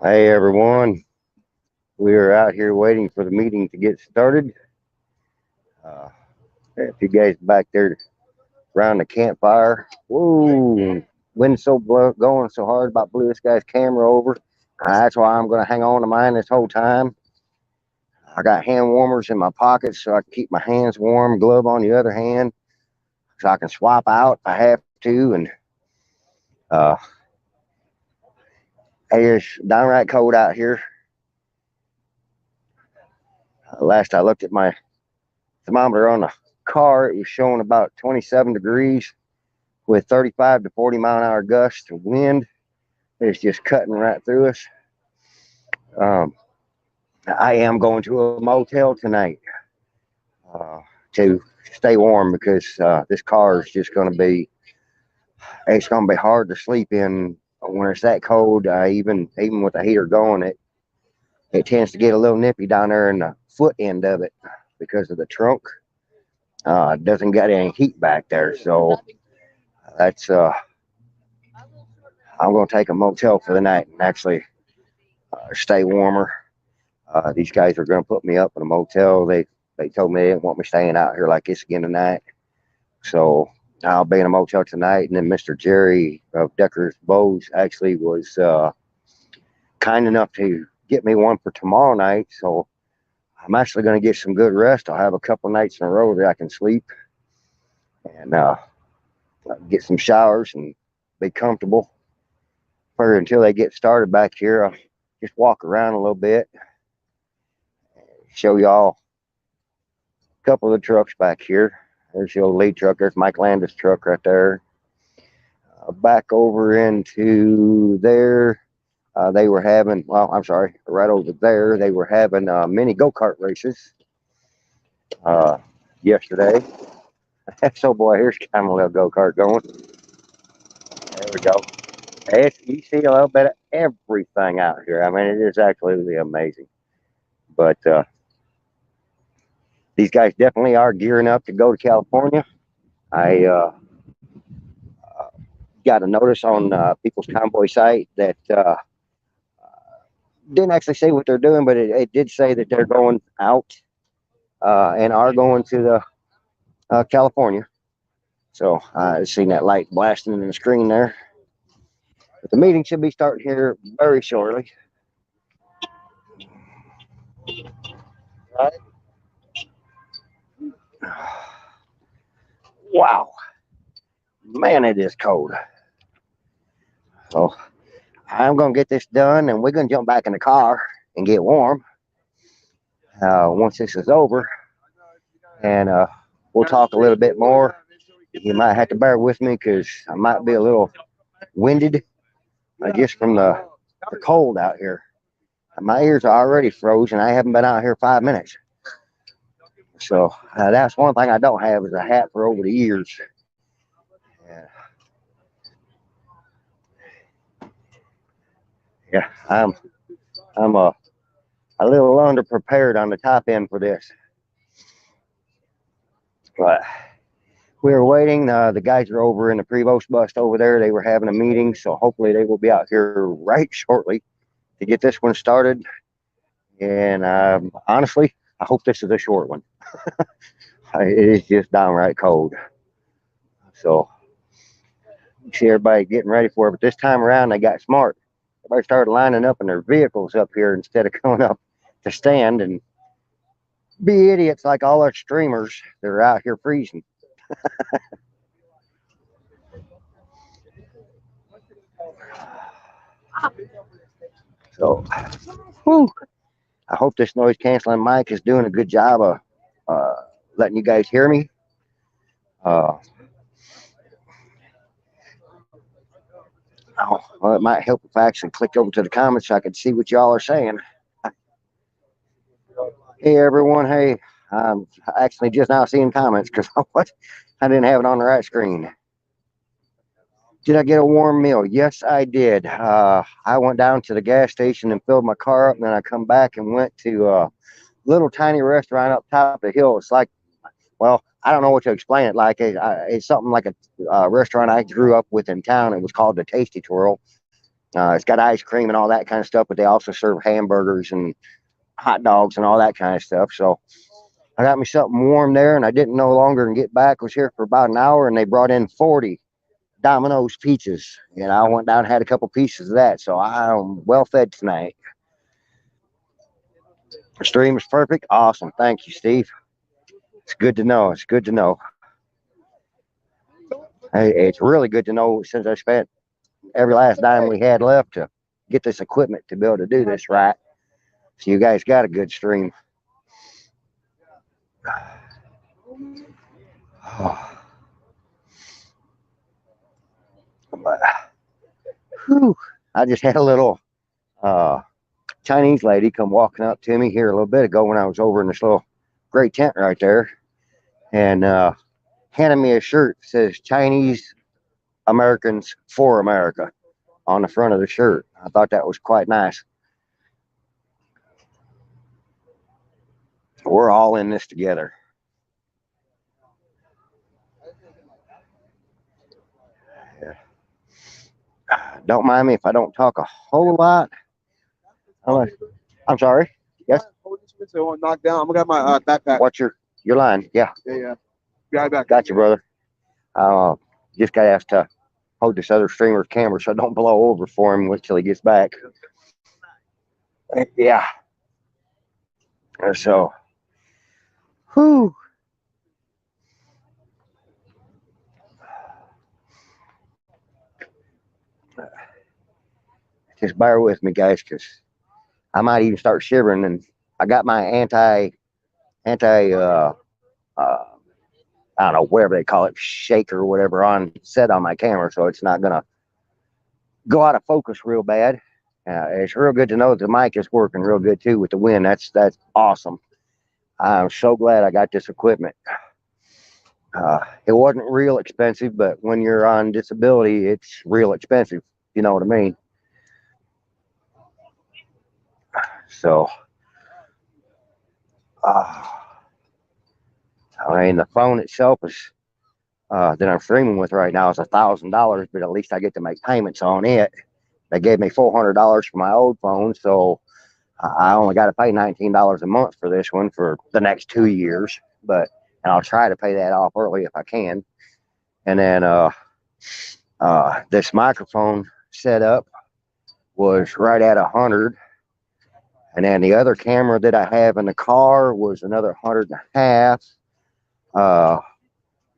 Hey everyone, we are out here waiting for the meeting to get started. Uh, if you guys back there around the campfire, whoa, wind going so hard about blew this guy's camera over. That's why I'm going to hang on to mine this whole time. I got hand warmers in my pockets so I can keep my hands warm, glove on the other hand, so I can swap out if I have to. And uh, hey, it's downright cold out here. Last I looked at my thermometer on the car, it was showing about 27 degrees with 35 to 40-mile-an-hour gusts of wind. It's just cutting right through us. I am going to a motel tonight to stay warm because this car is just going to be, it's going to be hard to sleep in when it's that cold. Even with the heater going, it tends to get a little nippy down there in the foot end of it because of the trunk. It doesn't get any heat back there, so that's I'm going to take a motel for the night and actually stay warmer. These guys are going to put me up in a motel. They told me they didn't want me staying out here like this again tonight, so I'll be in a motel tonight. And then Mr. Jerry of Decker's Bows actually was kind enough to get me one for tomorrow night, so I'm actually going to get some good rest. I'll have a couple nights in a row that I can sleep and get some showers and be comfortable. For until they get started back here, I'll just walk around a little bit, show y'all a couple of the trucks back here. There's the old lead truck. There's Mike Landis' truck right there. Back over into there, they were having, well, I'm sorry, right over there, they were having mini go-kart races yesterday. So, boy, here's kind of a little go-kart going. There we go. You see a little bit of everything out here. I mean, it is absolutely amazing. But these guys definitely are gearing up to go to California. I got a notice on people's Convoy site that didn't actually say what they're doing, but it did say that they're going out and are going to the California. So I've seen that light blasting in the screen there. But the meeting should be starting here very shortly. Right. Wow, man, it is cold. So I'm gonna get this done, and we're gonna jump back in the car and get warm once this is over, and we'll talk a little bit more. You might have to bear with me because I might be a little winded just from the cold out here. My ears are already frozen. I haven't been out here 5 minutes. So that's one thing I don't have is a hat for over the ears. Yeah, I'm a little underprepared on the top end for this. But we were waiting. The guys are over in the Prevost bust over there. They were having a meeting, so hopefully they will be out here right shortly to get this one started. And honestly, I hope this is a short one. It is just downright cold. So you see everybody getting ready for it. But this time around, they got smart. Everybody started lining up in their vehicles up here instead of going up to stand and be idiots like all our streamers that are out here freezing. So, whew, I hope this noise canceling mic is doing a good job of letting you guys hear me. Well, it might help if I actually clicked over to the comments so I could see what y'all are saying. Hey, everyone. Hey, I'm actually just now seeing comments because I didn't have it on the right screen. Did I get a warm meal? Yes, I did. I went down to the gas station and filled my car up, and then I come back and went to a little tiny restaurant up top of the hill. It's like, well, I don't know what to explain it like. It's something like a restaurant I grew up with in town. It was called the Tasty Twirl. It's got ice cream and all that kind of stuff, but they also serve hamburgers and hot dogs and all that kind of stuff. So I got me something warm there, and I didn't know longer and get back. Was here for about an hour, and they brought in 40 Domino's pizzas, and I went down and had a couple pieces of that. So I'm well fed tonight. The stream is perfect. Awesome. Thank you, Steve. It's good to know. It's good to know. Hey, it's really good to know since I spent every last dime we had left to get this equipment to be able to do this right. So you guys got a good stream. Oh. But, whew, I just had a little Chinese lady come walking up to me here a little bit ago when I was over in this little gray tent right there, and handed me a shirt that says Chinese Americans for America on the front of the shirt. I thought that was quite nice. We're all in this together. Yeah. Don't mind me if I don't talk a whole lot. I'm sorry. Yes. Knock down. I'm gonna get my backpack. What's your line? Yeah. Yeah. Be right back. Got you, brother. Just got asked to hold this other streamer's camera so I don't blow over for him until he gets back. Yeah. So, whew. Just bear with me, guys, because I might even start shivering. And I got my I don't know, whatever they call it, shaker or whatever set on my camera, so it's not gonna go out of focus real bad. It's real good to know that the mic is working real good too with the wind. That's awesome. I'm so glad I got this equipment. It wasn't real expensive, but when you're on disability, it's real expensive. You know what I mean? So, I mean, the phone itself is that I'm streaming with right now is $1,000, but at least I get to make payments on it. They gave me $400 for my old phone, so I only got to pay $19 a month for this one for the next 2 years. And I'll try to pay that off early if I can. And then this microphone setup was right at 100. And then the other camera that I have in the car was another 150,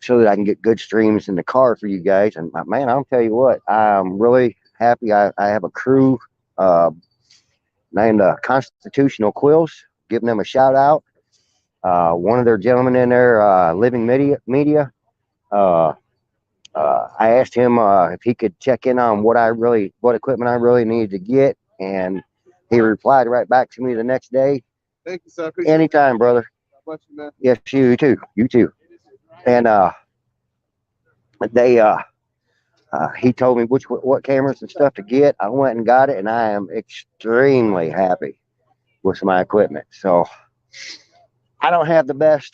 so that I can get good streams in the car for you guys. And man, I'll tell you what, I'm really happy. I have a crew named Constitutional Quills, giving them a shout out. One of their gentlemen in there, Living Media. I asked him if he could check in on what equipment I really needed to get, and he replied right back to me the next day. Thank you, sir. Anytime, brother. God bless you, man. Yes, you too. You too. And he told me what cameras and stuff to get. I went and got it, and I am extremely happy with my equipment. So I don't have the best,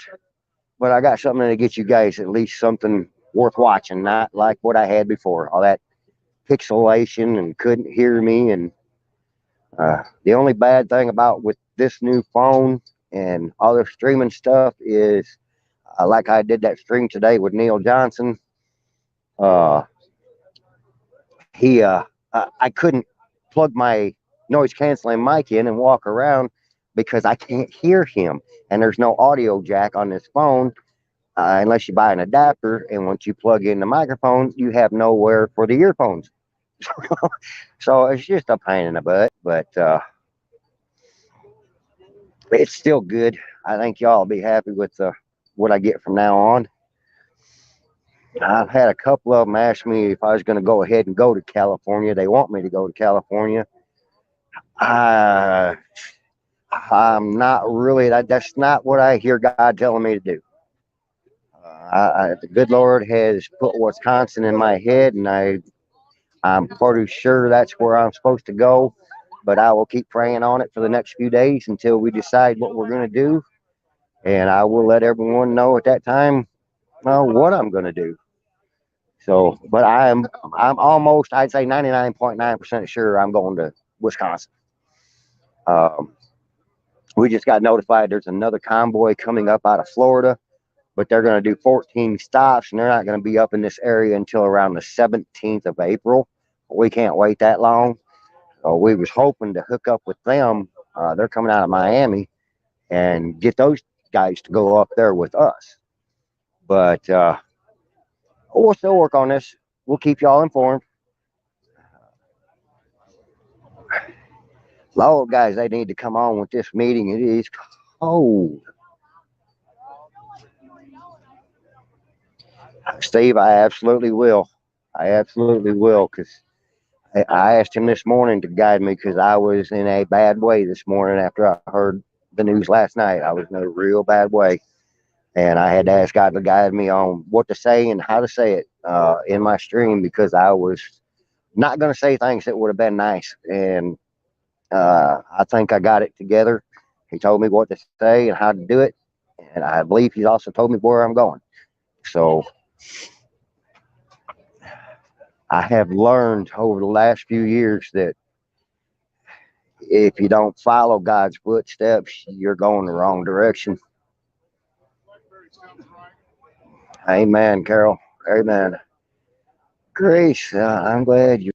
but I got something to get you guys at least something worth watching, not like what I had before. All that pixelation and couldn't hear me. And the only bad thing about with this new phone and other streaming stuff is like I did that stream today with Neil Johnson. I couldn't plug my noise canceling mic in and walk around because I can't hear him, and there's no audio jack on this phone unless you buy an adapter. And once you plug in the microphone, you have nowhere for the earphones. So it's just a pain in the butt, but it's still good. I think y'all will be happy with what I get from now on. I've had a couple of them ask me if I was going to go ahead and go to California. They want me to go to California. I'm not really. That's not what I hear God telling me to do. The good Lord has put Wisconsin in my head, and I'm pretty sure that's where I'm supposed to go. But I will keep praying on it for the next few days until we decide what we're going to do. And I will let everyone know at that time what I'm going to do. So, but I'm almost, I'd say 99.9% sure I'm going to Wisconsin. Um, we just got notified there's another convoy coming up out of Florida, but they're going to do 14 stops and they're not going to be up in this area until around the 17th of April. We can't wait that long. So we was hoping to hook up with them. They're coming out of Miami and get those guys to go up there with us. But we'll still work on this. We'll keep y'all informed. Lord, guys, they need to come on with this meeting. It is cold. Steve, I absolutely will. I absolutely will, because I asked him this morning to guide me because I was in a bad way this morning after I heard the news last night. I was in a real bad way. And I had to ask God to guide me on what to say and how to say it in my stream because I was not going to say things that would have been nice. And I think I got it together. He told me what to say and how to do it. And I believe he's also told me where I'm going. So I have learned over the last few years that if you don't follow God's footsteps, you're going the wrong direction. Amen, Carol. Amen. Grace, I'm glad you.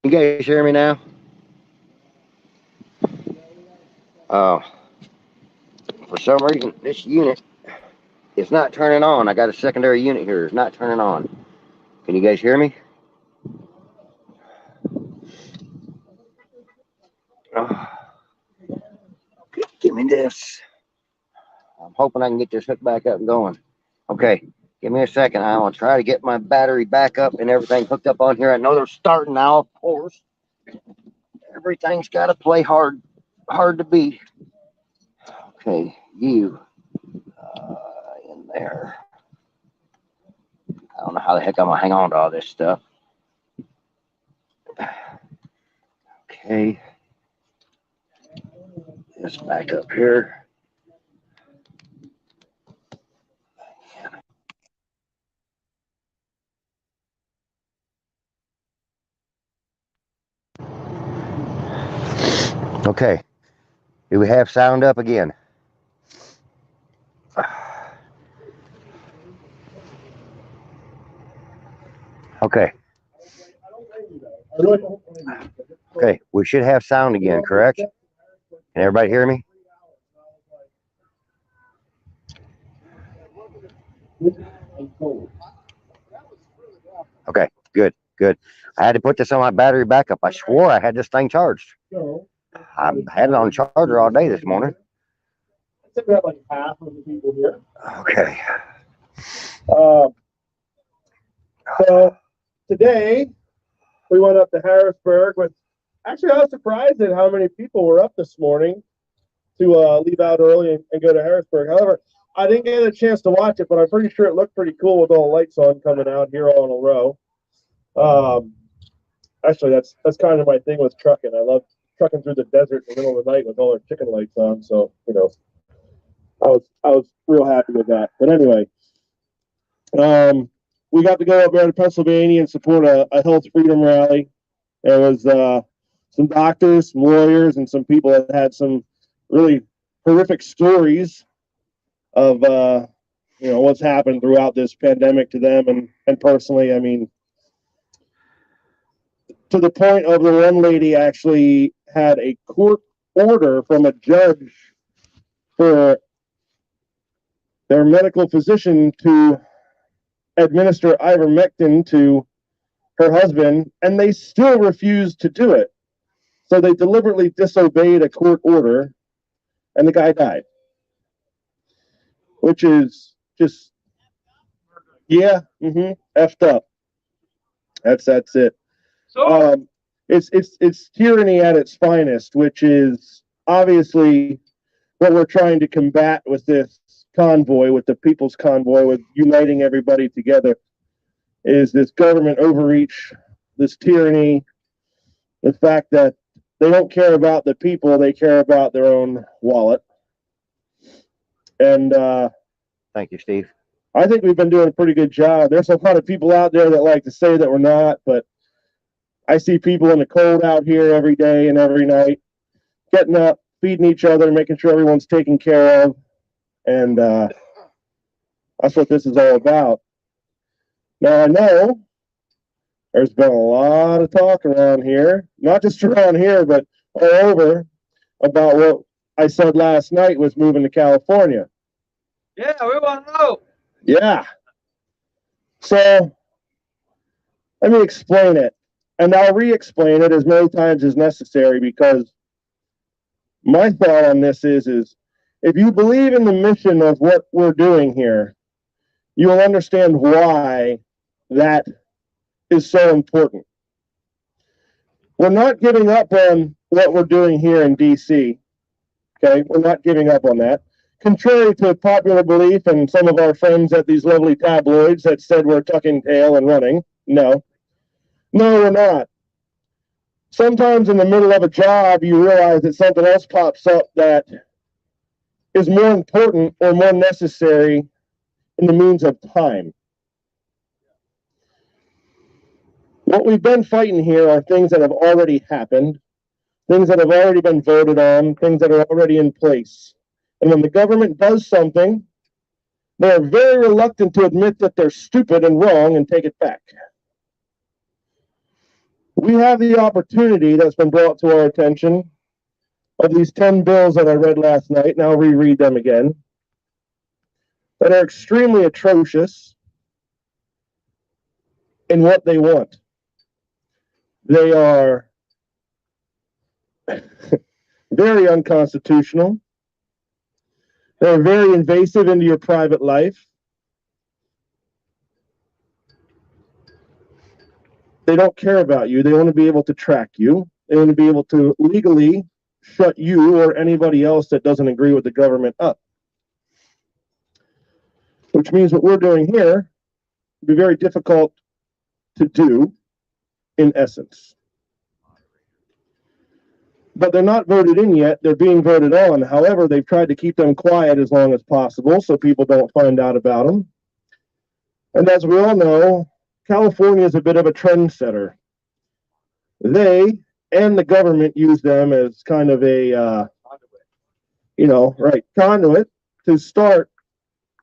You guys hear me now? Oh, for some reason, this unit is not turning on. I got a secondary unit here. It's not turning on. Can you guys hear me? Oh, give me this. I'm hoping I can get this hooked back up and going. Okay, give me a second. I will try to get my battery back up and everything hooked up on here. I know they're starting now, of course. Everything's got to play hard to beat. Okay, you in there. I don't know how the heck I'm gonna hang on to all this stuff. Okay, this back up here. Okay, do we have sound up again? Okay. Okay, we should have sound again, correct? Can everybody hear me? Okay, good. I had to put this on my battery backup. I swore I had this thing charged. I had it on charger all day this morning. Like half of the people here. Okay. So today we went up to Harrisburg. Actually, I was surprised at how many people were up this morning to leave out early and go to Harrisburg. However, I didn't get a chance to watch it, but I'm pretty sure it looked pretty cool with all the lights on coming out here all in a row. Actually, that's kind of my thing with trucking. I love trucking through the desert in the middle of the night with all our chicken lights on. So I was real happy with that. But anyway, we got to go up there to Pennsylvania and support a health freedom rally. There was some doctors, some lawyers, and some people that had some really horrific stories of what's happened throughout this pandemic to them and personally. I mean, to the point of the one lady actually had a court order from a judge for their medical physician to administer ivermectin to her husband, and they still refused to do it. So they deliberately disobeyed a court order, and the guy died. Which is just, effed up. That's it. So it's tyranny at its finest, which is obviously what we're trying to combat with this convoy, with the People's Convoy, with uniting everybody together, is this government overreach, this tyranny, the fact that they don't care about the people, they care about their own wallet. And thank you, Steve. I think we've been doing a pretty good job. There's a lot of people out there that like to say that we're not, but I see people in the cold out here every day and every night, getting up, feeding each other, making sure everyone's taken care of. And that's what this is all about. Now, I know there's been a lot of talk around here, not just around here, but all over, about what I said last night was moving to California. Yeah, we want to know. Yeah. So let me explain it. And I'll re-explain it as many times as necessary, because my thought on this is if you believe in the mission of what we're doing here, you will understand why that is so important. We're not giving up on what we're doing here in DC. Okay, we're not giving up on that. Contrary to popular belief and some of our friends at these lovely tabloids that said we're tucking tail and running, no, we're not. Sometimes in the middle of a job, you realize that something else pops up that is more important or more necessary in the means of time. What we've been fighting here are things that have already happened, things that have already been voted on, things that are already in place. And when the government does something, they're very reluctant to admit that they're stupid and wrong and take it back. We have the opportunity that's been brought to our attention of these 10 bills that I read last night, and I'll reread them again, that are extremely atrocious in what they want. They are very unconstitutional. They're very invasive into your private life. They don't care about you. They want to be able to track you. They want to be able to legally shut you or anybody else that doesn't agree with the government up. Which means what we're doing here will be very difficult to do in essence. But they're not voted in yet. They're being voted on. However, they've tried to keep them quiet as long as possible so people don't find out about them. And as we all know, California is a bit of a trendsetter. They and the government use them as kind of a, conduit to start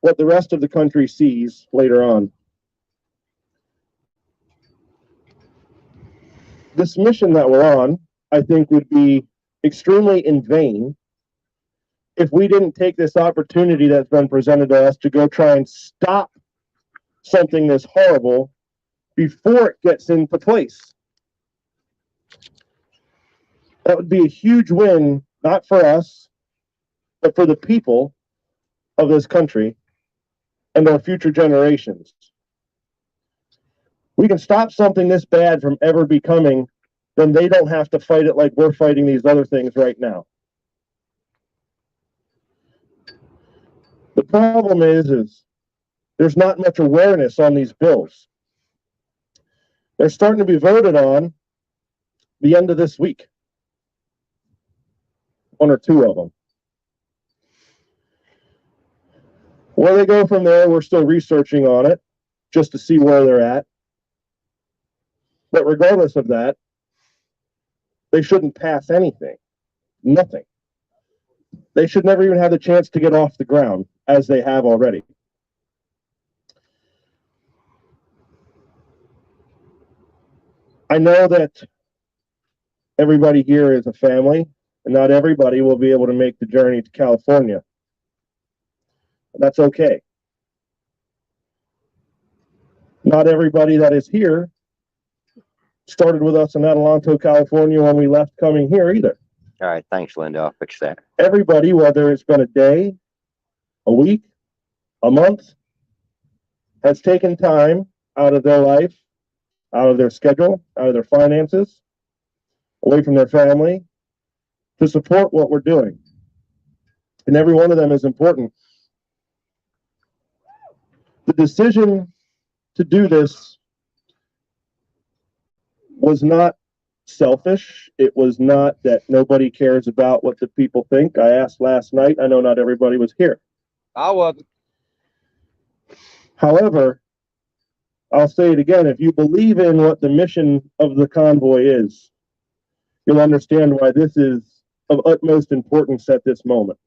what the rest of the country sees later on. This mission that we're on, I think, would be extremely in vain if we didn't take this opportunity that's been presented to us to go try and stop something this horrible before it gets into place. That would be a huge win, not for us, but for the people of this country and our future generations. We can stop something this bad from ever becoming, then they don't have to fight it like we're fighting these other things right now. The problem is there's not much awareness on these bills. They're starting to be voted on the end of this week. One or two of them. Where they go from there, we're still researching on it just to see where they're at. But regardless of that, they shouldn't pass anything. Nothing. They should never even have the chance to get off the ground, as they have already. I know that everybody here is a family, and not everybody will be able to make the journey to California. That's okay. Not everybody that is here started with us in Adelanto, California when we left coming here either. All right, thanks, Linda. I'll fix that. Everybody, whether it's been a day, a week, a month, has taken time out of their life, out of their schedule, out of their finances, away from their family, to support what we're doing. And every one of them is important. The decision to do this was not selfish. It was not that nobody cares about what the people think. I asked last night. I know not everybody was here. I wasn't. However, I'll say it again. If you believe in what the mission of the convoy is, you'll understand why this is of utmost importance at this moment.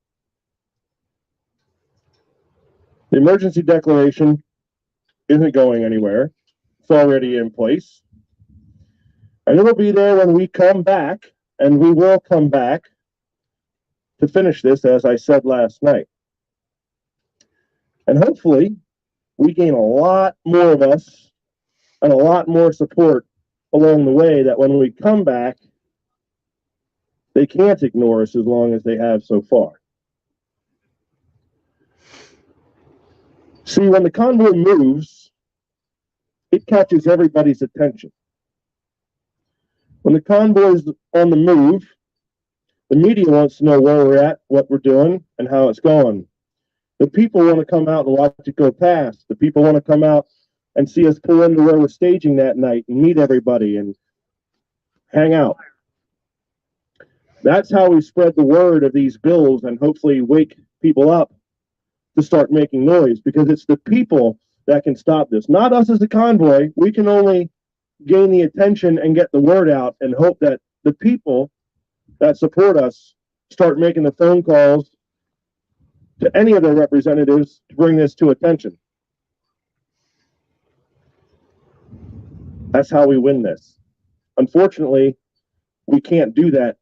The emergency declaration isn't going anywhere. It's already in place. And it'll be there when we come back, and we will come back to finish this, as I said last night. And hopefully, we gain a lot more of us and a lot more support along the way, that when we come back, they can't ignore us as long as they have so far. See, when the convoy moves, it catches everybody's attention. When the convoy is on the move, the media wants to know where we're at, what we're doing, and how it's going. The people want to come out and watch it go past. The people want to come out and see us pull into where we're staging that night and meet everybody and hang out. That's how we spread the word of these bills and hopefully wake people up to start making noise, because it's the people that can stop this. Not us as a convoy. We can only gain the attention and get the word out and hope that the people that support us start making the phone calls to any of their representatives to bring this to attention. That's how we win this. Unfortunately, we can't do that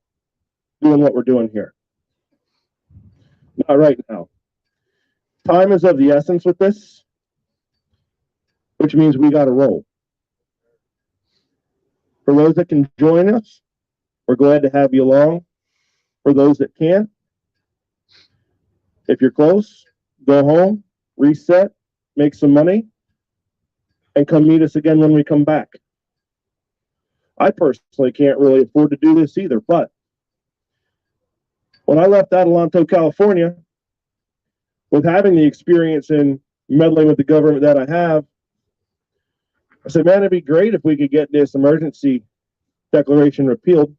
doing what we're doing here. Not right now. Time is of the essence with this, which means we got to roll. For those that can join us, we're glad to have you along. For those that can't, if you're close, go home, reset, make some money, and come meet us again when we come back. I personally can't really afford to do this either, but when I left Adelanto, California, with having the experience in meddling with the government that I have, I said, man, it'd be great if we could get this emergency declaration repealed.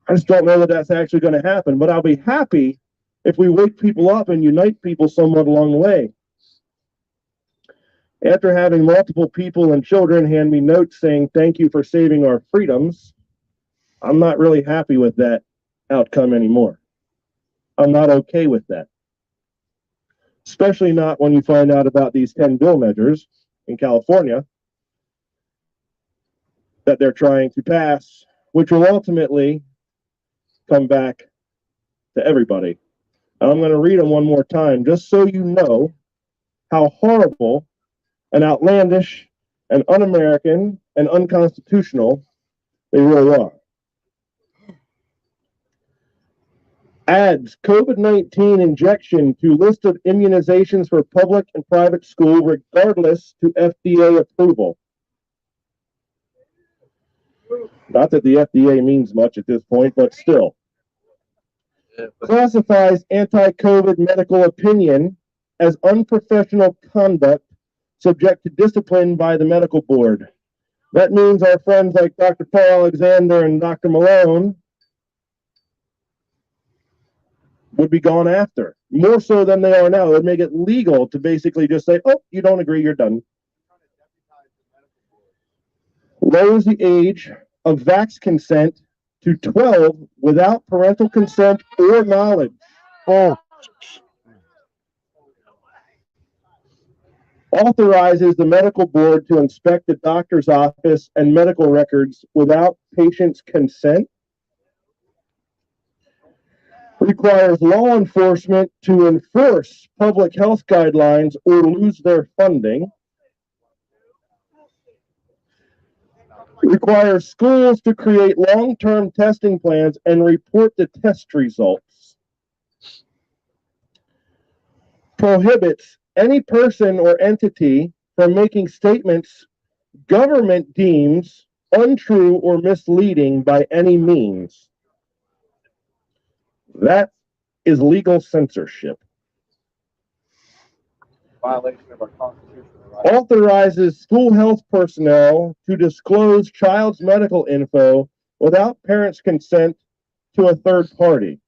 I just don't know that that's actually going to happen, but I'll be happy if we wake people up and unite people somewhat along the way. After having multiple people and children hand me notes saying, thank you for saving our freedoms, I'm not really happy with that outcome anymore. I'm not okay with that. Especially not when you find out about these 10 bill measures in California that they're trying to pass, which will ultimately come back to everybody. And I'm going to read them one more time, just so you know how horrible and outlandish and un-American and unconstitutional they really are. Adds COVID-19 injection to list of immunizations for public and private school, regardless to FDA approval. Not that the FDA means much at this point, but still. Classifies anti-COVID medical opinion as unprofessional conduct subject to discipline by the medical board. That means our friends like Dr. Paul Alexander and Dr. Malone would be gone after, more so than they are now. It would make it legal to basically just say, oh, you don't agree, you're done. Lowers the age of vax consent to 12 without parental consent or knowledge. Oh, Authorizes the medical board to inspect the doctor's office and medical records without patient's consent. Requires law enforcement to enforce public health guidelines or lose their funding. Requires schools to create long-term testing plans and report the test results. Prohibits any person or entity from making statements government deems untrue or misleading by any means. That is legal censorship. Violation of our constitutional rights. Authorizes school health personnel to disclose child's medical info without parents' consent to a third party.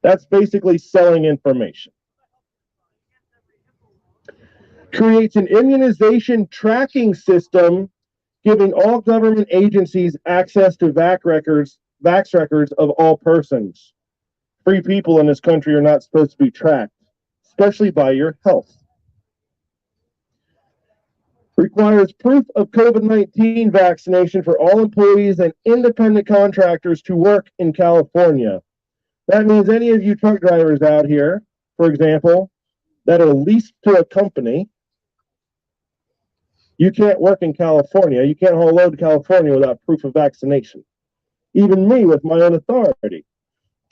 That's basically selling information. Creates an immunization tracking system giving all government agencies access to vax records of all persons. Free people in this country are not supposed to be tracked, especially by your health. Requires proof of COVID-19 vaccination for all employees and independent contractors to work in California. That means any of you truck drivers out here, for example, that are leased to a company, you can't work in California. You can't haul a load to California without proof of vaccination. Even me with my own authority.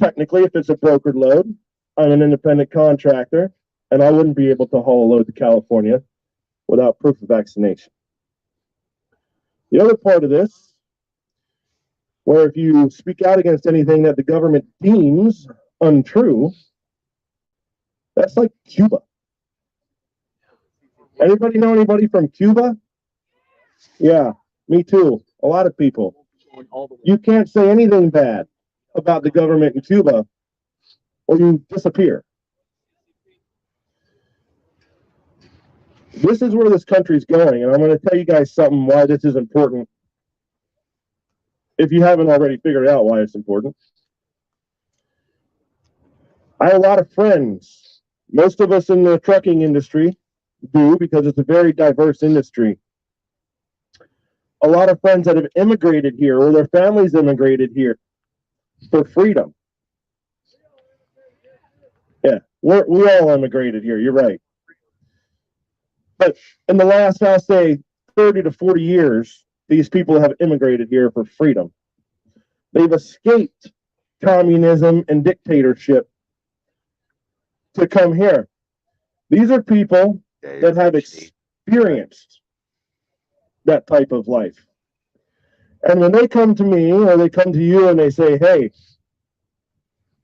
Technically, if it's a brokered load, I'm an independent contractor, and I wouldn't be able to haul a load to California without proof of vaccination. The other part of this, where if you speak out against anything that the government deems untrue, that's like Cuba. Anybody know anybody from Cuba? Yeah, me too. A lot of people. You can't say anything bad about the government in Cuba or you disappear. This is where this country's going, and I'm going to tell you guys something why this is important. If you haven't already figured out why it's important. I have a lot of friends. Most of us in the trucking industry do, because it's a very diverse industry. a lot of friends that have immigrated here or their families immigrated here for freedom. Yeah, we all immigrated here. You're right. But in the last, I'll say, 30 to 40 years, these people have immigrated here for freedom. They've escaped communism and dictatorship to come here. These are people that have experienced that type of life. And when they come to me or they come to you and they say, hey,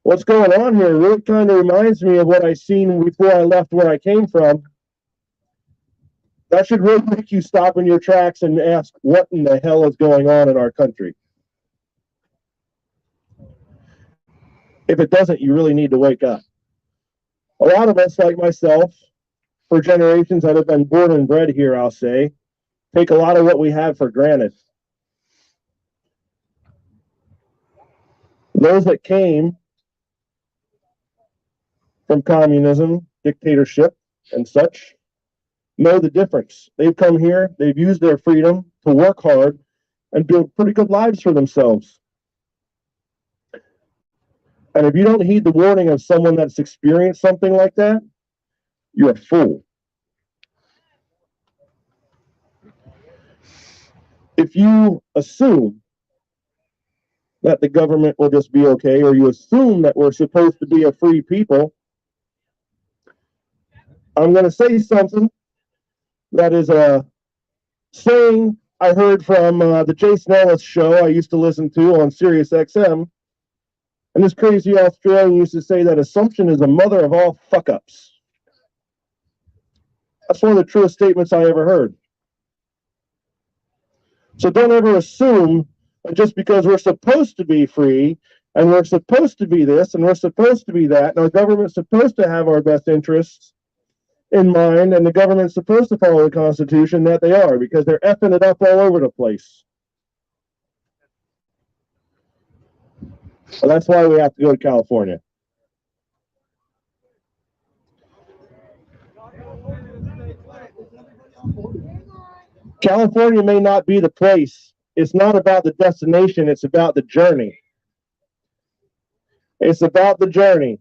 what's going on here really kind of reminds me of what I seen before I left where I came from, that should really make you stop in your tracks and ask what in the hell is going on in our country. If it doesn't, you really need to wake up. A lot of us, like myself, for generations that have been born and bred here, I'll say, take a lot of what we have for granted. Those that came from communism, dictatorship, and such know the difference. They've come here, they've used their freedom to work hard and build pretty good lives for themselves. And if you don't heed the warning of someone that's experienced something like that, you're a fool. If you assume that the government will just be okay, or you assume that we're supposed to be a free people, I'm going to say something that is a saying I heard from the Jason Ellis show I used to listen to on Sirius XM. And this crazy Australian used to say that assumption is the mother of all fuck-ups. That's one of the truest statements I ever heard. So don't ever assume that just because we're supposed to be free, and we're supposed to be this, and we're supposed to be that, and our government's supposed to have our best interests in mind, and the government's supposed to follow the Constitution, that they are, because they're effing it up all over the place. So that's why we have to go to California. California may not be the place. It's not about the destination. It's about the journey. It's about the journey.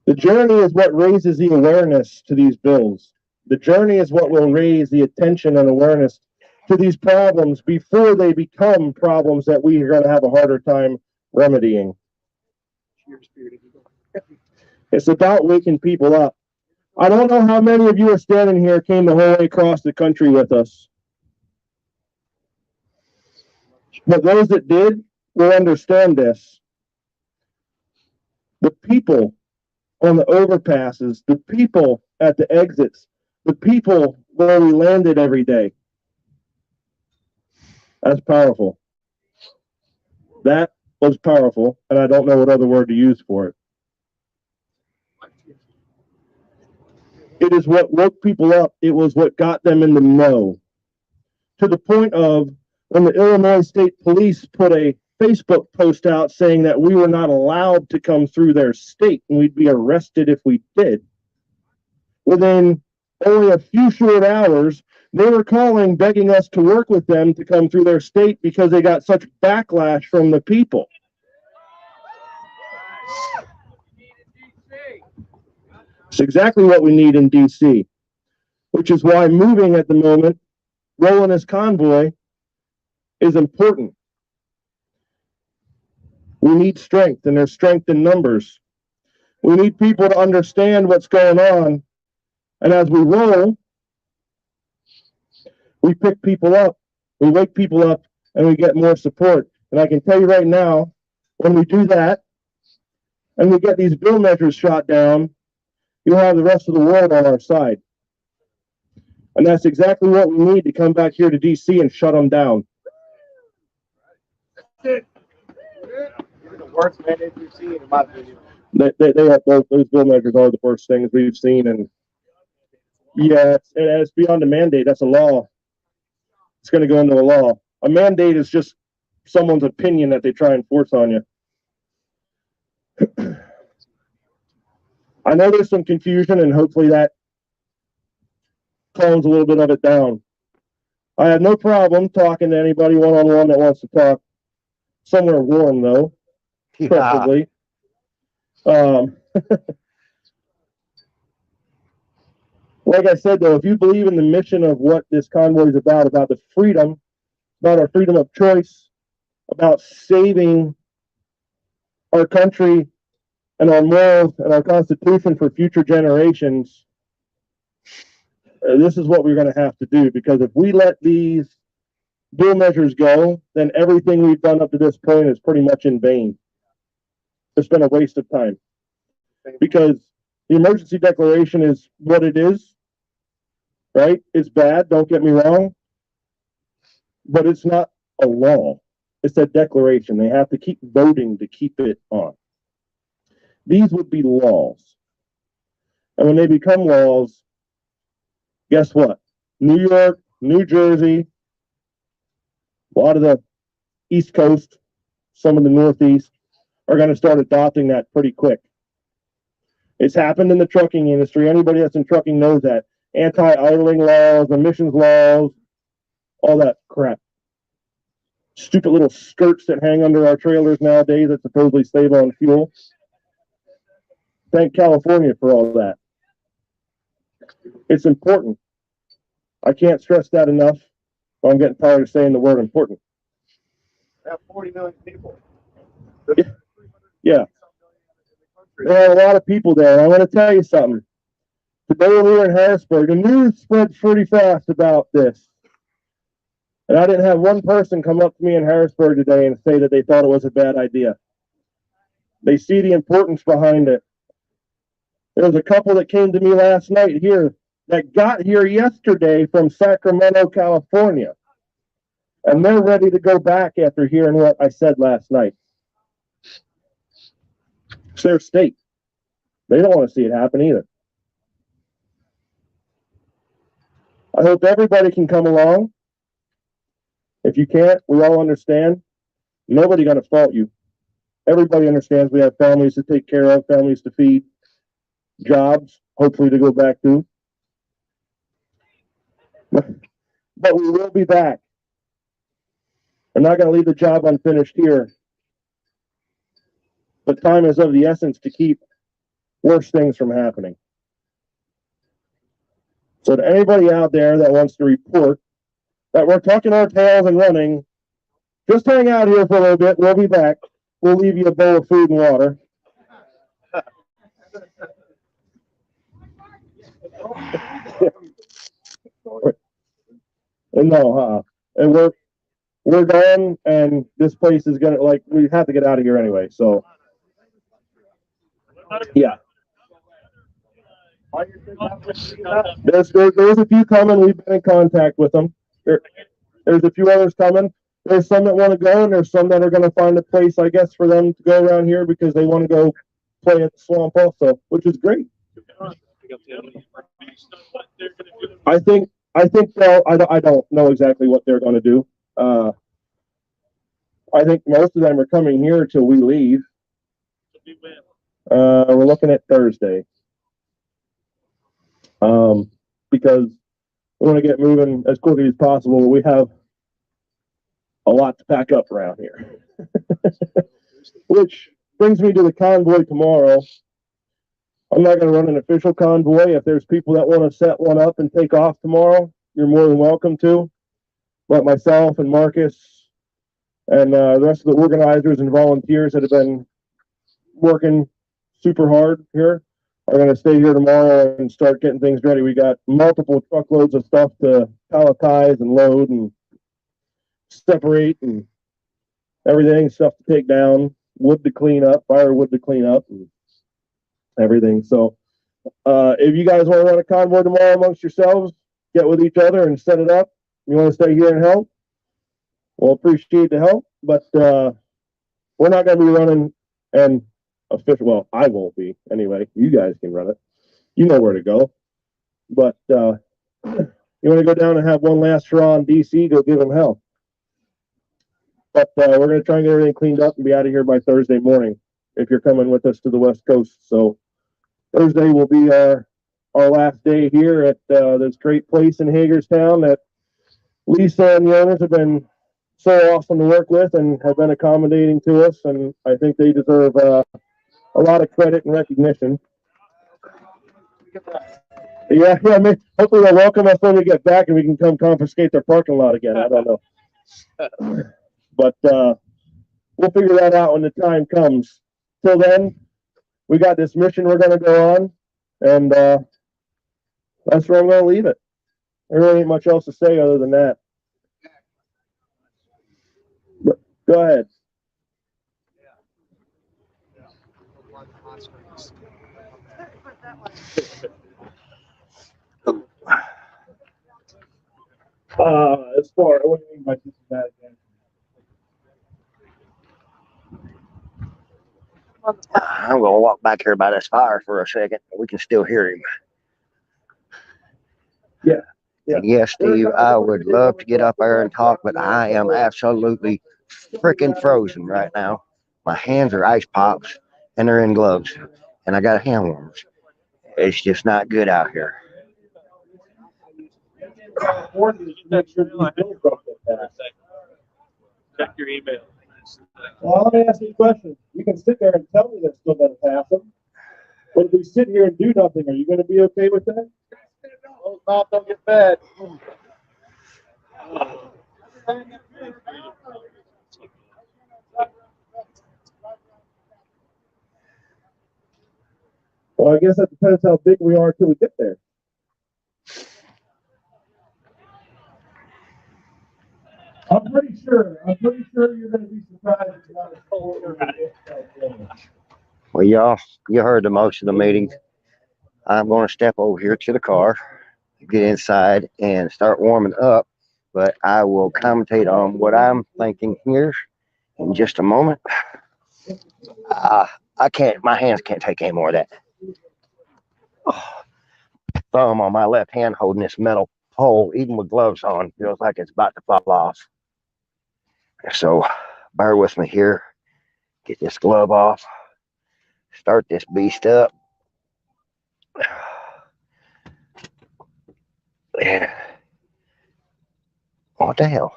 The journey is what raises the awareness to these bills. The journey is what will raise the attention and awareness to these problems before they become problems that we are going to have a harder time remedying. It's about waking people up. I don't know how many of you are standing here came the whole way across the country with us. But those that did will understand this. The people on the overpasses, the people at the exits, the people where we landed every day. That's powerful. That was powerful, and I don't know what other word to use for it. It is what woke people up. It was what got them in the know. To the point of when the Illinois State Police put a Facebook post out saying that we were not allowed to come through their state and we'd be arrested if we did. Within only a few short hours, they were calling, begging us to work with them to come through their state because they got such backlash from the people. It's exactly what we need in DC, which is why moving at the moment, rolling as Convoy, is important. We need strength, and there's strength in numbers. We need people to understand what's going on. And as we roll, we pick people up, we wake people up, and we get more support. And I can tell you right now, when we do that, and we get these bill measures shot down, you'll have the rest of the world on our side. And that's exactly what we need to come back here to DC and shut them down. The worst mandates we've seen, in my opinion. They have, those bill measures are the worst things we've seen, and yeah, it's beyond a mandate. That's a law. It's going to go into a law. A mandate is just someone's opinion that they try and force on you. I know there's some confusion, and hopefully that calms a little bit of it down. I have no problem talking to anybody one-on-one that wants to talk. Somewhere warm, though, Yeah. preferably. Like I said, though, if you believe in the mission of what this convoy is about the freedom, about our freedom of choice, about saving our country and our morals and our Constitution for future generations, this is what we're going to have to do. Because if we let these dual measures go, then everything we've done up to this point is pretty much in vain. It's been a waste of time. Because the emergency declaration is what it is, right? It's bad, don't get me wrong, but it's not a law. It's a declaration. They have to keep voting to keep it on. These would be laws. And when they become laws, guess what? New York, New Jersey, a lot of the East Coast, some of the Northeast are going to start adopting that pretty quick. It's happened in the trucking industry. Anybody that's in trucking knows that. Anti-idling laws, emissions laws, all that crap. Stupid little skirts that hang under our trailers nowadays that supposedly save on fuel. Thank California for all that. It's important. I can't stress that enough. I'm getting tired of saying the word important. We have 40 million people. Yeah. There are a lot of people there. I want to tell you something. Today we were in Harrisburg. The news spread pretty fast about this. And I didn't have one person come up to me in Harrisburg today and say that they thought it was a bad idea. They see the importance behind it. There was a couple that came to me last night here that got here yesterday from Sacramento, California. And they're ready to go back after hearing what I said last night. It's their state. They don't want to see it happen either. I hope everybody can come along. If you can't, we all understand. Nobody's going to fault you. Everybody understands we have families to take care of, families to feed, jobs, hopefully to go back to. But we will be back. I'm not going to leave the job unfinished here. But time is of the essence to keep worse things from happening. So to anybody out there that wants to report that we're tucking our tails and running, just hang out here for a little bit. We'll be back. We'll leave you a bowl of food and water. And we're done, and this place is gonna, like, we have to get out of here anyway. So yeah. There's a few coming. We've been in contact with them. There's a few others coming. There's some that want to go, and there's some that are going to find a place, I guess, for them to go around here because they want to go play at the swamp also, which is great. I think. Well, I don't know exactly what they're going to do. I think most of them are coming here till we leave. We're looking at Thursday. Because we want to get moving as quickly as possible. We have a lot to pack up around here. Which brings me to the convoy tomorrow. I'm not going to run an official convoy. If there's people that want to set one up and take off tomorrow, you're more than welcome to. But myself and Marcus and the rest of the organizers and volunteers that have been working super hard here are going to stay here tomorrow and start getting things ready. We got multiple truckloads of stuff to palletize and load and separate and everything, stuff to take down, wood to clean up, firewood to clean up, and everything. So if you guys want to run a convoy tomorrow amongst yourselves, get with each other and set it up. You want to stay here and help? We'll appreciate the help, but we're not going to be running and official. Well, I won't be anyway. You guys can run it. You know where to go. But you want to go down and have one last hurrah in DC, go give them hell. But we're going to try and get everything cleaned up and be out of here by Thursday morning if you're coming with us to the West Coast. So Thursday will be our last day here at this great place in Hagerstown that Lisa and the owners have been so awesome to work with and have been accommodating to us, and I think they deserve a lot of credit and recognition. Yeah, I mean, hopefully they'll welcome us when we get back and we can come confiscate their parking lot again. I don't know. But we'll figure that out when the time comes. Till then, we got this mission we're going to go on, and that's where I'm going to leave it. There really ain't much else to say other than that. But go ahead. As far, what do you mean by systematic damage? I'm gonna walk back here by this fire for a second. We can still hear him. Yeah. Yeah. And yes, Steve, I would love to get up there and talk, but I am absolutely freaking frozen right now. My hands are ice pops and they're in gloves, and I got hand warmers. It's just not good out here. Check your email. Well, let me ask you a question. You can sit there and tell me that's still going to pass them, but if we sit here and do nothing, are you going to be okay with that? Those mouths don't get fed. Well, I guess that depends how big we are till we get there. I'm pretty sure you're going to be surprised at the amount of cold. Well, y'all, you heard the most of the meeting. I'm going to step over here to the car, get inside, and start warming up. But I will commentate on what I'm thinking here in just a moment. I can't, my hands can't take any more of that. Thumb on my left hand holding this metal pole, even with gloves on, feels like it's about to fall off. So bear with me here. Get this glove off. Start this beast up. Yeah. What the hell?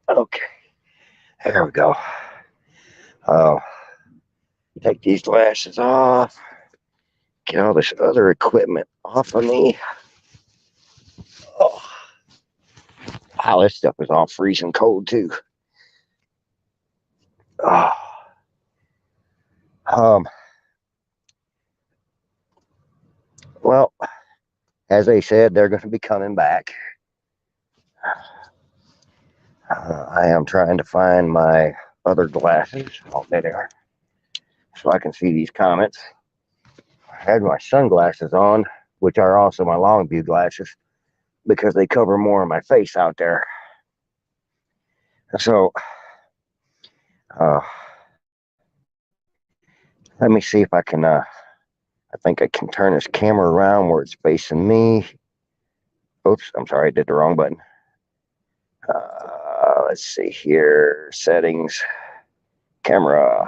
Okay. There we go. Take these glasses off. Get all this other equipment off of me. Oh, wow, this stuff is all freezing cold too. Oh. Well, as they said, they're going to be coming back. I am trying to find my other glasses. Oh, there they are. So I can see these comments. I had my sunglasses on, which are also my long view glasses, because they cover more of my face out there. So, let me see if I can, I think I can turn this camera around where it's facing me. Oops, I'm sorry, I did the wrong button. Let's see here, settings, camera,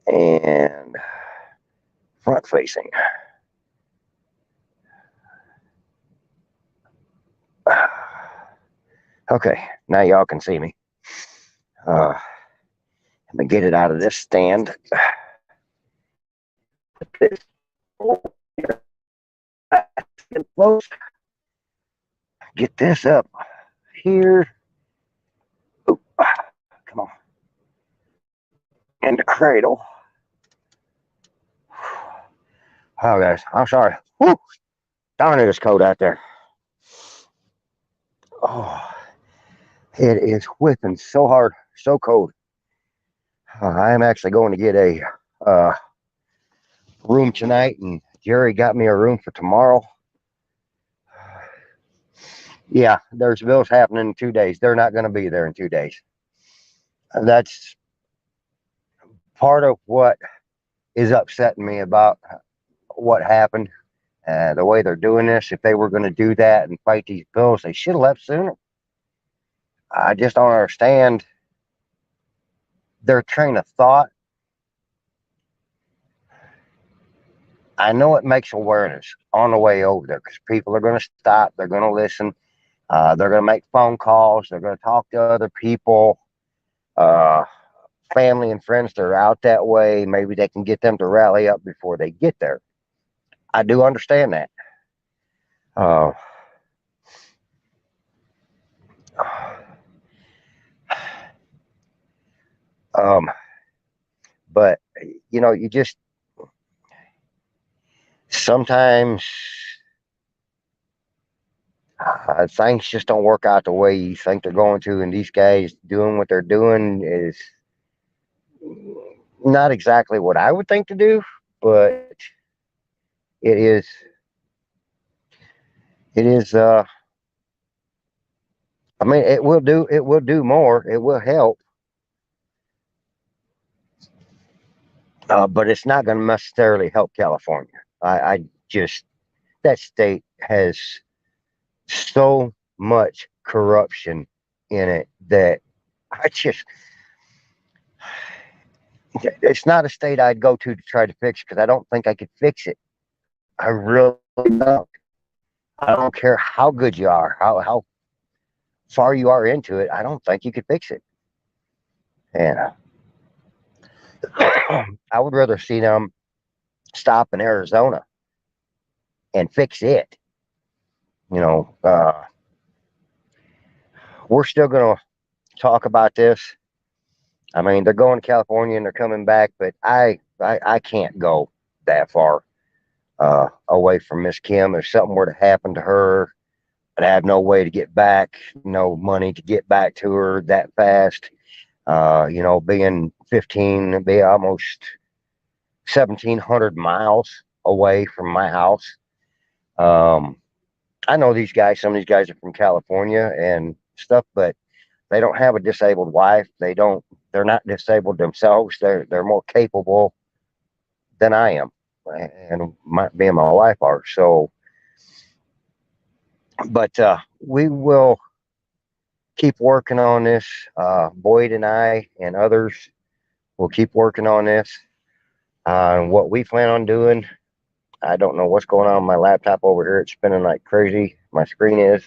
and front facing. Okay, now y'all can see me. Let me get it out of this stand. Get this up here. Ooh, come on. In the cradle. Oh, guys, I'm sorry. Woo! Darn it, it's cold out there. Oh, it is whipping so hard, so cold. I am actually going to get a room tonight, and Jerry got me a room for tomorrow. Yeah, there's bills happening in 2 days. They're not going to be there in 2 days. That's part of what is upsetting me about what happened. The way they're doing this, if they were going to do that and fight these bills, they should have left sooner. I just don't understand their train of thought. I know it makes awareness on the way over there because people are going to stop. They're going to listen. They're going to make phone calls. They're going to talk to other people, uh, family and friends that are out that way. Maybe they can get them to rally up before they get there. I do understand that. Uh, um, but, you know, you just sometimes things just don't work out the way you think they're going to. And these guys doing what they're doing is not exactly what I would think to do, but it is, it is, I mean, it will do more. It will help. But it's not going to necessarily help California. I just, that state has so much corruption in it that I just, it's not a state I'd go to try to fix because I don't think I could fix it. I really don't. I don't care how good you are, how far you are into it. I don't think you could fix it. And I would rather see them stop in Arizona and fix it. You know, we're still going to talk about this. I mean, they're going to California and they're coming back, but I can't go that far away from Miss Kim. If something were to happen to her, I'd have no way to get back, no money to get back to her that fast. You know, being 15, be almost 1,700 miles away from my house. I know these guys, some of these guys are from California and stuff, but they don't have a disabled wife. They're not disabled themselves. They're more capable than I am, and me and my wife are. So, but we will keep working on this. Boyd and I and others will keep working on this. What we plan on doing, I don't know what's going on with my laptop over here. It's spinning like crazy. My screen is.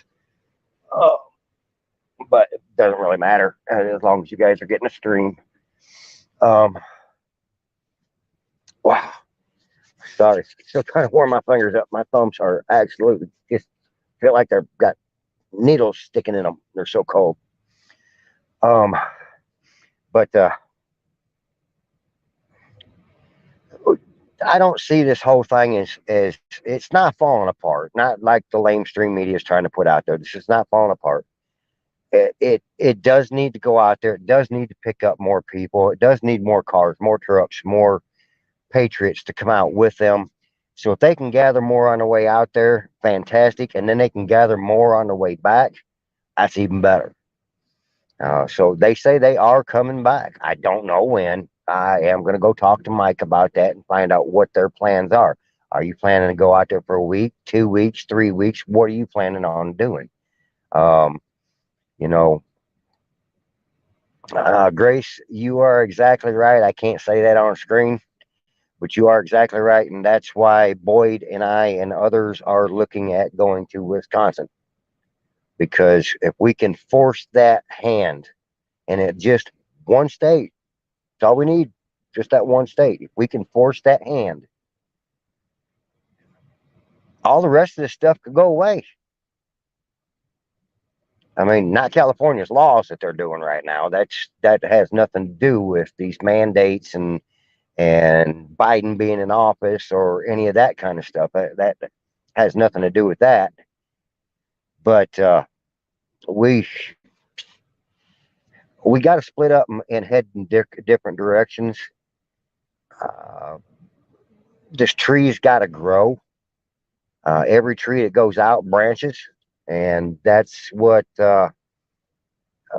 But it doesn't really matter as long as you guys are getting a stream. Wow. Sorry. Still trying to warm my fingers up. My thumbs are absolutely just feel like they've got needles sticking in them. They're so cold. But I don't see this whole thing as it's not falling apart. Not like the lamestream media is trying to put out there. This is not falling apart. It does need to go out there. It does need to pick up more people. It does need more cars, more trucks, more patriots to come out with them. So if they can gather more on the way out there, fantastic. And then they can gather more on the way back, that's even better. So they say they are coming back. I don't know when. I am going to go talk to Mike about that and find out what their plans are. Are you planning to go out there for a week, 2 weeks, 3 weeks? What are you planning on doing? You know, Grace, you are exactly right. I can't say that on screen, but you are exactly right. And that's why Boyd and I and others are looking at going to Wisconsin. Because if we can force that hand, and it just one state, that's all we need, just that one state. If we can force that hand, all the rest of this stuff could go away. I mean, not California's laws that they're doing right now. That has nothing to do with these mandates and Biden being in office or any of that kind of stuff. That has nothing to do with that. But we got to split up and head in different directions. This tree's got to grow. Every tree that goes out branches, and that's what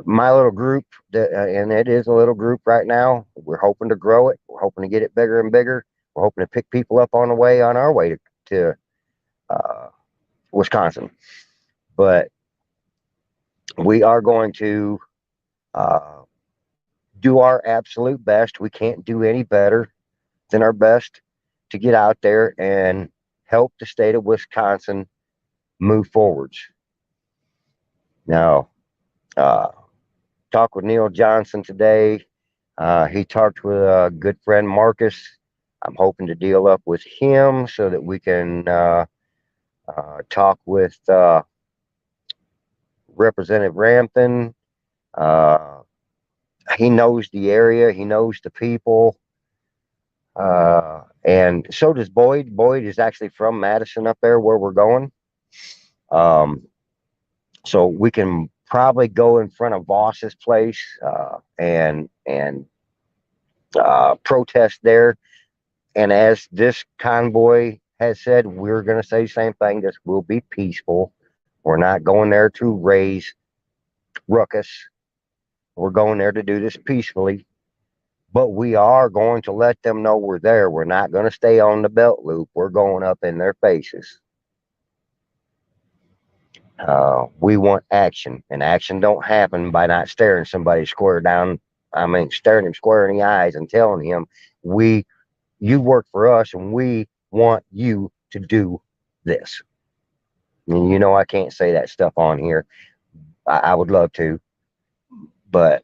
my little group, and it is a little group right now. We're hoping to grow it. We're hoping to get it bigger and bigger. We're hoping to pick people up on our way to Wisconsin. But we are going to do our absolute best. We can't do any better than our best. to get out there and help the state of Wisconsin move forwards. Now, talked with Neil Johnson today. He talked with a good friend, Marcus. I'm hoping to deal up with him so that we can talk with Representative Rampton. He knows the area. He knows the people. And so does Boyd. Boyd is actually from Madison up there where we're going. So we can probably go in front of Voss's place and protest there. And as this convoy has said, we're going to say the same thing. This will be peaceful. We're not going there to raise ruckus. We're going there to do this peacefully. But we are going to let them know we're there. We're not going to stay on the belt loop. We're going up in their faces. We want action, and action don't happen by not staring somebody square down. I mean, staring him square in the eyes and telling him, you work for us and we want you to do this. And you know, I can't say that stuff on here. I would love to, but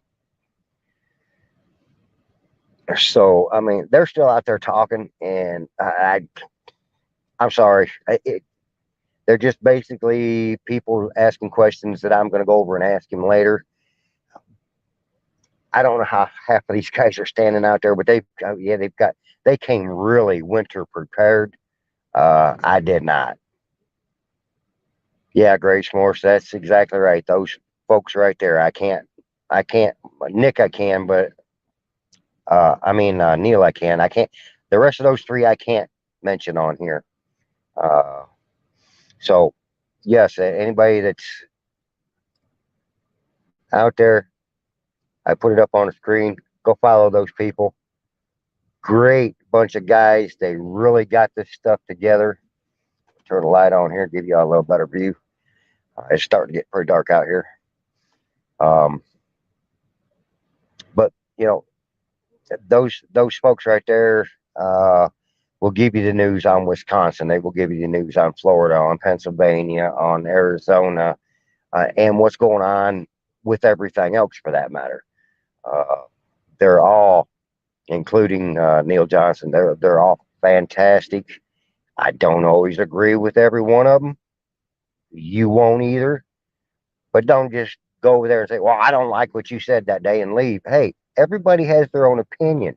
so, I mean, they're still out there talking, and I'm sorry. They're just basically people asking questions that I'm going to go over and ask him later. I don't know how half of these guys are standing out there, but they came really winter prepared. I did not. Yeah, Grace Morse, that's exactly right. Those folks right there. I can't, Nick, I can, but Neil, I can. I can't. The rest of those three, I can't mention on here. So, yes, anybody that's out there, I put it up on the screen. Go follow those people. Great bunch of guys. They really got this stuff together. Turn the light on here, give you all a little better view. It's starting to get pretty dark out here. But you know, those folks right there will give you the news on Wisconsin. They will give you the news on Florida, on Pennsylvania, on Arizona, and what's going on with everything else for that matter. They're all, including Neil Johnson, they're all fantastic. I don't always agree with every one of them. You won't either. But don't just go over there and say, well, I don't like what you said that day and leave. Hey, everybody has their own opinion.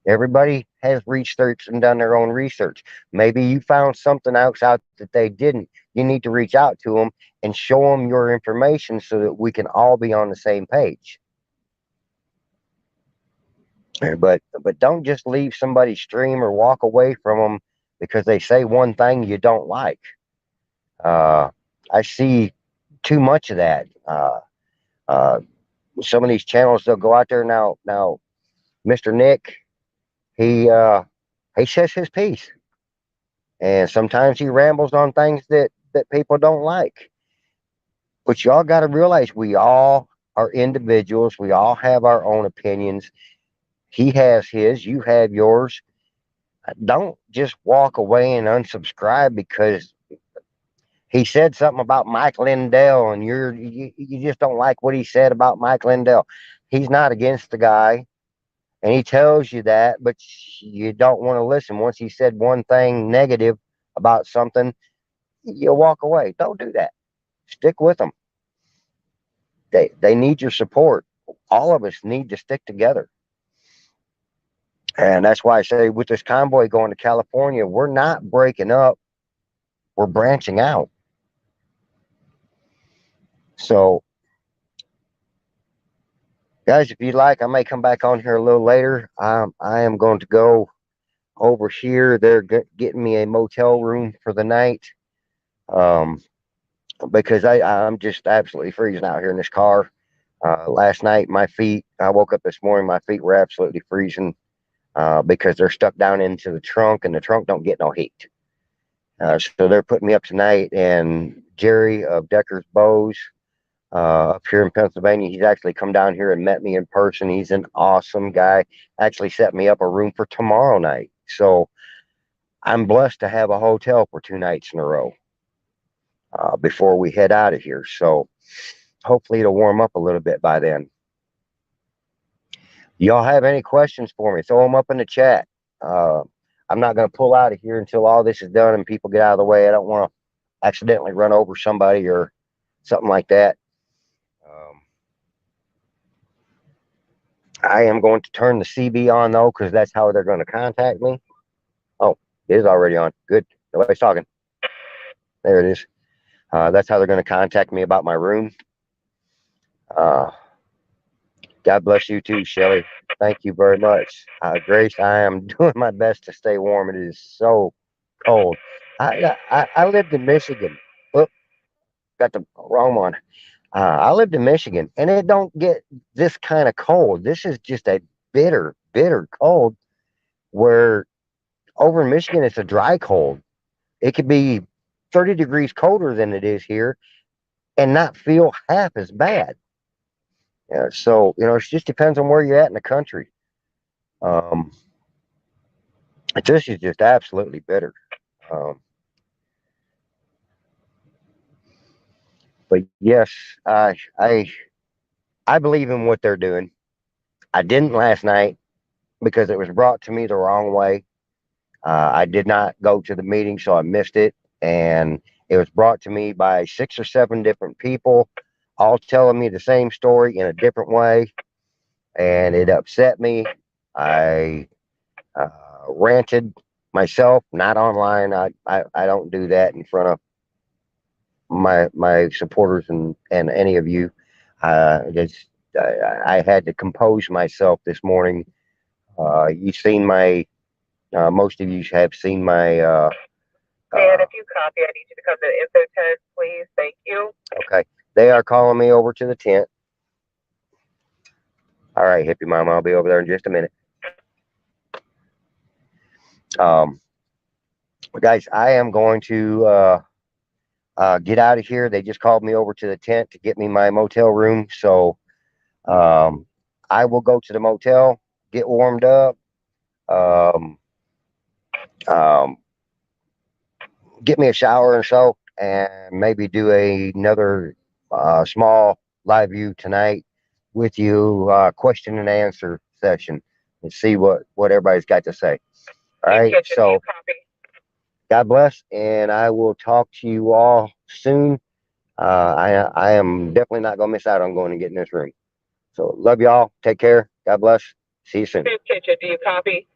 Everybody has researched and done their own research. Maybe you found something else out that they didn't. You need to reach out to them and show them your information so that we can all be on the same page. But don't just leave somebody's stream or walk away from them because they say one thing you don't like. I see too much of that. Some of these channels, they'll go out there now. Mr. Nick, he says his piece, and sometimes he rambles on things that people don't like. But y'all got to realize we all are individuals. We all have our own opinions. He has his, you have yours. Don't just walk away and unsubscribe because he said something about Mike Lindell and you just don't like what he said about Mike Lindell. He's not against the guy, and he tells you that, but you don't want to listen. Once he said one thing negative about something, you walk away. Don't do that. Stick with them. They need your support. All of us need to stick together. And that's why I say with this convoy going to California, we're not breaking up. We're branching out. So, guys, if you'd like, I may come back on here a little later. I am going to go over here. They're getting me a motel room for the night because I'm just absolutely freezing out here in this car. Last night, I woke up this morning, my feet were absolutely freezing because they're stuck down into the trunk, and the trunk don't get no heat. So they're putting me up tonight, and Jerry of Decker's Bows up here in Pennsylvania, he's actually come down here and met me in person. He's an awesome guy. Actually set me up a room for tomorrow night. So I'm blessed to have a hotel for 2 nights in a row before we head out of here. So hopefully it'll warm up a little bit by then. Y'all have any questions for me? Throw them up in the chat. I'm not going to pull out of here until all this is done and people get out of the way. I don't want to accidentally run over somebody or something like that. I am going to turn the CB on though, because that's how they're going to contact me. Oh, it is already on. Good. Nobody's talking. There it is. That's how they're going to contact me about my room. God bless you too, Shelly. Thank you very much. Grace, I am doing my best to stay warm. It is so cold. I lived in Michigan. Oop, got the wrong one. I lived in Michigan, and it don't get this kind of cold. This is just a bitter, bitter cold, where over in Michigan, it's a dry cold. It could be 30 degrees colder than it is here and not feel half as bad. So, it just depends on where you're at in the country. This is just absolutely bitter. But yes, I believe in what they're doing. I didn't last night because it was brought to me the wrong way. I did not go to the meeting, so I missed it. And it was brought to me by 6 or 7 different people, all telling me the same story in a different way. And it upset me. I ranted myself, not online. I don't do that in front of my supporters and any of you. I had to compose myself this morning. You've seen my, most of you have seen my. And if you copy, I need you to come to the info tent, please. Thank you. Okay. They are calling me over to the tent. All right, hippie mama, I'll be over there in just a minute. Guys, I am going to get out of here. They just called me over to the tent to get me my motel room. So I will go to the motel, get warmed up, get me a shower and so, and maybe do another small live view tonight with you, question and answer session, and see what everybody's got to say. All right, so God bless, and I will talk to you all soon. I am definitely not going to miss out on going and getting this room. So love y'all. Take care. God bless. See you soon. Kitchen, do you copy?